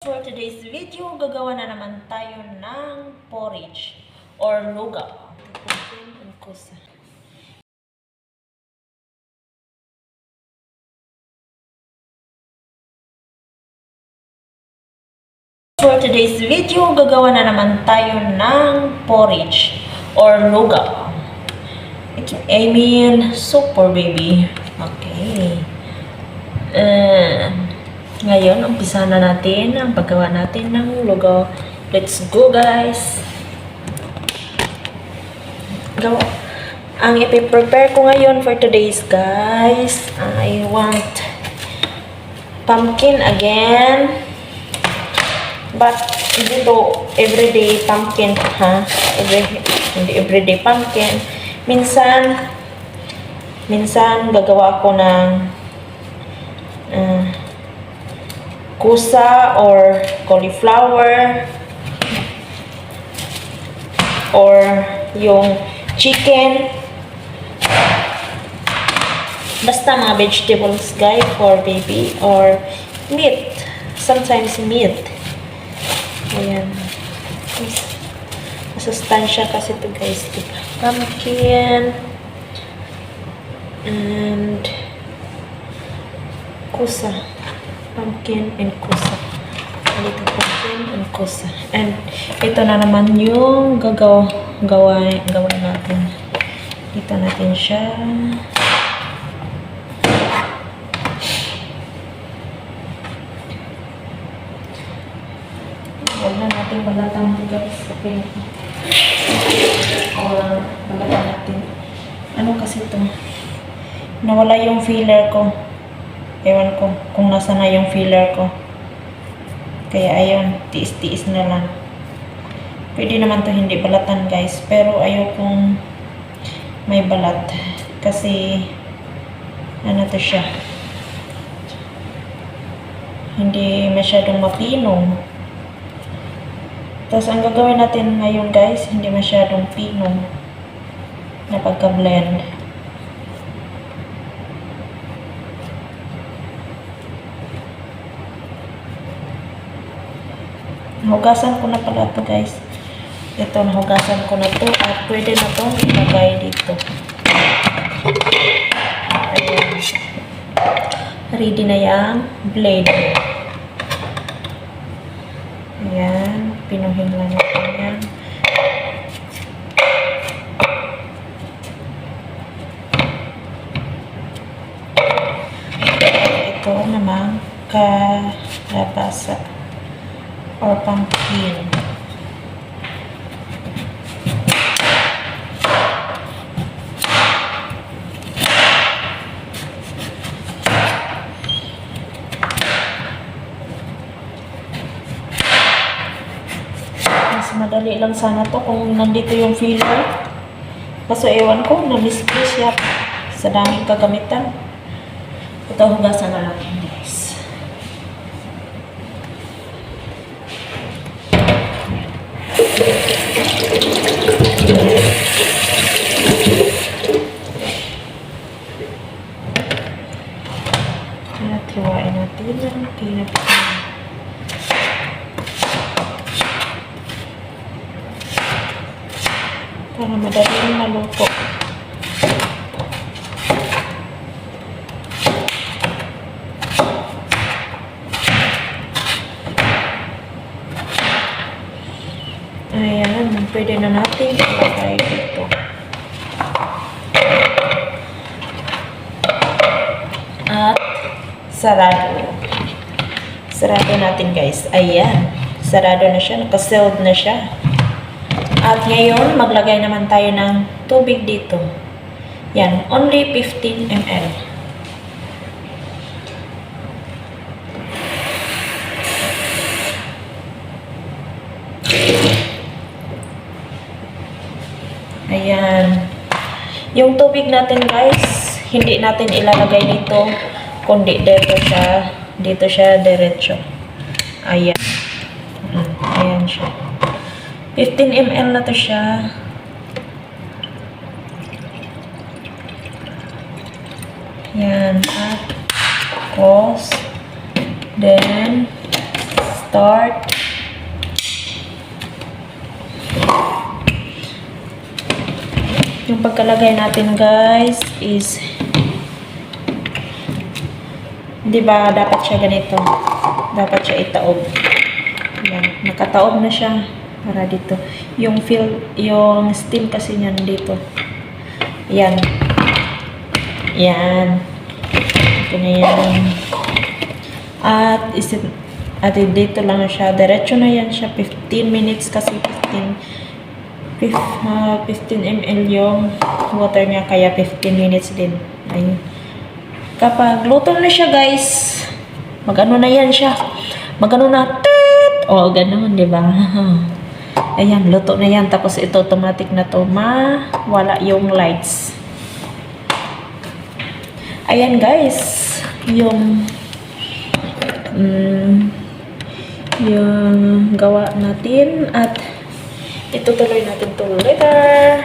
For today's video, gagawa na naman tayo ng porridge or lugaw. For today's video, gagawa na naman tayo ng porridge or lugaw. I mean, soup for baby. Okay. Ngayon, umpisa na natin ang paggawa natin ng lugaw. Let's go, guys! Gawa. Ang ipiprepare ko ngayon for today's, guys, I want pumpkin again. But, hindi to everyday pumpkin, ha? Hindi everyday pumpkin. Minsan gagawa ko ng kusa or cauliflower or yung chicken, basta mga vegetables, guys, for baby, or meat, sometimes meat. Ayan, masustansya kasi ito, guys, diba? Pumpkin and kusa. Pumpkin and kusa. Little pumpkin and kusa. And ito na naman yung gawin natin. Dito natin siya. Huwag na natin balatan ito, guys. Okay. Or balatan natin. Ano kasi ito? Nawala yung filler ko. Ewan ko kung nasa na yung filler ko. Kaya ayun, tiis-tiis na lang. Pwede naman to hindi balatan, guys. Pero ayokong may balat. Kasi ano to siya. Hindi masyadong mapinong. Tapos ang gagawin natin ngayon, guys, hindi masyadong pinong na pagka-blend. Nahugasan ko na pala ito, guys. Ito, nahugasan ko na ito. At pwede na ito ilagay dito. Ayan. Ready na yung blade. Ayan. Pinuhin lang natin yan. Ito naman kalabasa or pumpkin. Mas madali lang sana to kung nandito yung filler. Kaso ewan ko, na-misplace siya sa daming kagamitan. Ito, hugasan na natin, guys. Tiwain natin ang pinapin. Para madaling maluto. Ayan, pwede na natin ilagay dito. At sarado. Sarado natin, guys. Ayan, sarado na siya, nakasealed na siya. At ngayon, maglagay naman tayo ng tubig dito. Yan, only 15 ml. Ayan. Yung tubig natin, guys, hindi natin ilalagay dito, kundi dito siya diretso. Ayan. Ayan siya. 15 ml na to siya. Yan. Tapos, then, start. Yung pagkalagay natin guys is, di ba dapat siya ganito? Dapat siya itaob. Yan, nakataob na siya para dito. Yung steam kasi niyan dito. Yan. Yan. Ito na yan. At dito lang siya. Diretso na yan siya. 15 minutes kasi 15 ml yung water niya. Kaya 15 minutes din. Ayun. Kapag luto na siya guys, magano na yan siya. Magano na. O, ganun, di ba? Ayan, luto na yan. Tapos ito automatic na to. Wala yung lights. Ayan guys, yung gawa natin at itutuloy natin to later.